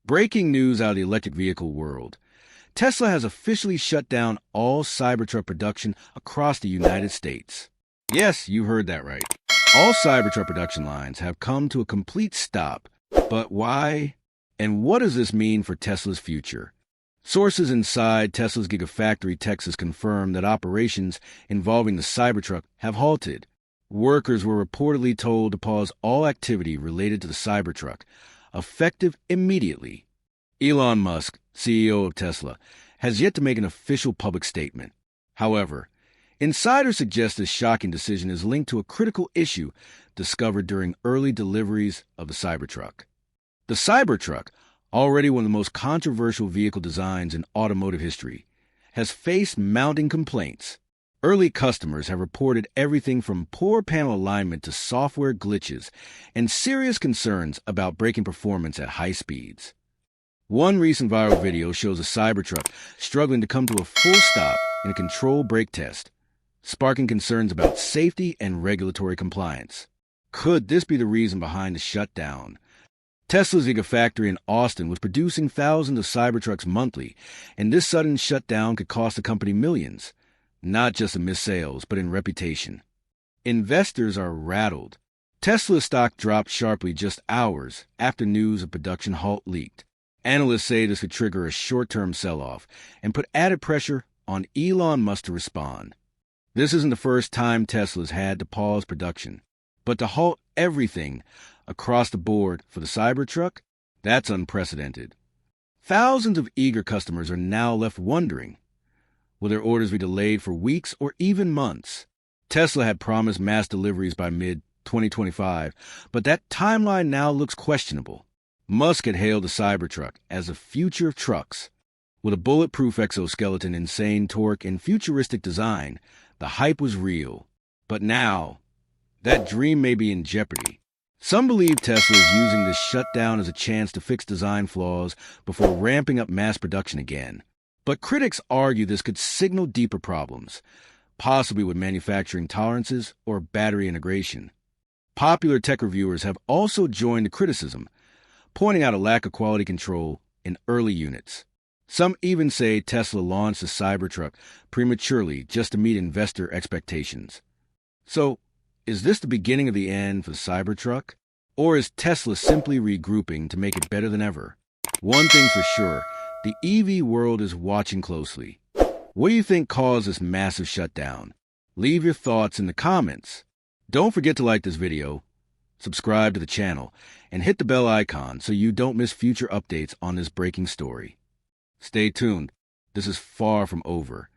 Breaking news out of the electric vehicle world. Tesla has officially shut down all Cybertruck production across the United States. Yes, you heard that right. All Cybertruck production lines have come to a complete stop. But why? And what does this mean for Tesla's future? Sources inside Tesla's Gigafactory, Texas confirm that operations involving the Cybertruck have halted. Workers were reportedly told to pause all activity related to the Cybertruck, effective immediately. Elon Musk, CEO of Tesla, has yet to make an official public statement. However, insiders suggest this shocking decision is linked to a critical issue discovered during early deliveries of the Cybertruck. The Cybertruck, already one of the most controversial vehicle designs in automotive history, has faced mounting complaints. Early customers have reported everything from poor panel alignment to software glitches and serious concerns about braking performance at high speeds. One recent viral video shows a Cybertruck struggling to come to a full stop in a controlled brake test, sparking concerns about safety and regulatory compliance. Could this be the reason behind the shutdown? Tesla's Gigafactory in Austin was producing thousands of Cybertrucks monthly, and this sudden shutdown could cost the company millions, not just in missed sales, but in reputation. Investors are rattled. Tesla's stock dropped sharply just hours after news of production halt leaked. Analysts say this could trigger a short-term sell-off and put added pressure on Elon Musk to respond. This isn't the first time Tesla's had to pause production, but to halt everything across the board for the Cybertruck, that's unprecedented. Thousands of eager customers are now left wondering, will their orders be delayed for weeks or even months? Tesla had promised mass deliveries by mid-2025, but that timeline now looks questionable. Musk had hailed the Cybertruck as the future of trucks. With a bulletproof exoskeleton, insane torque, and futuristic design, the hype was real. But now, that dream may be in jeopardy. Some believe Tesla is using this shutdown as a chance to fix design flaws before ramping up mass production again. But critics argue this could signal deeper problems, possibly with manufacturing tolerances or battery integration. Popular tech reviewers have also joined the criticism, pointing out a lack of quality control in early units. Some even say Tesla launched the Cybertruck prematurely just to meet investor expectations. So, is this the beginning of the end for the Cybertruck? Or is Tesla simply regrouping to make it better than ever? One thing's for sure, the EV world is watching closely. What do you think caused this massive shutdown? Leave your thoughts in the comments. Don't forget to like this video, subscribe to the channel, and hit the bell icon so you don't miss future updates on this breaking story. Stay tuned. This is far from over.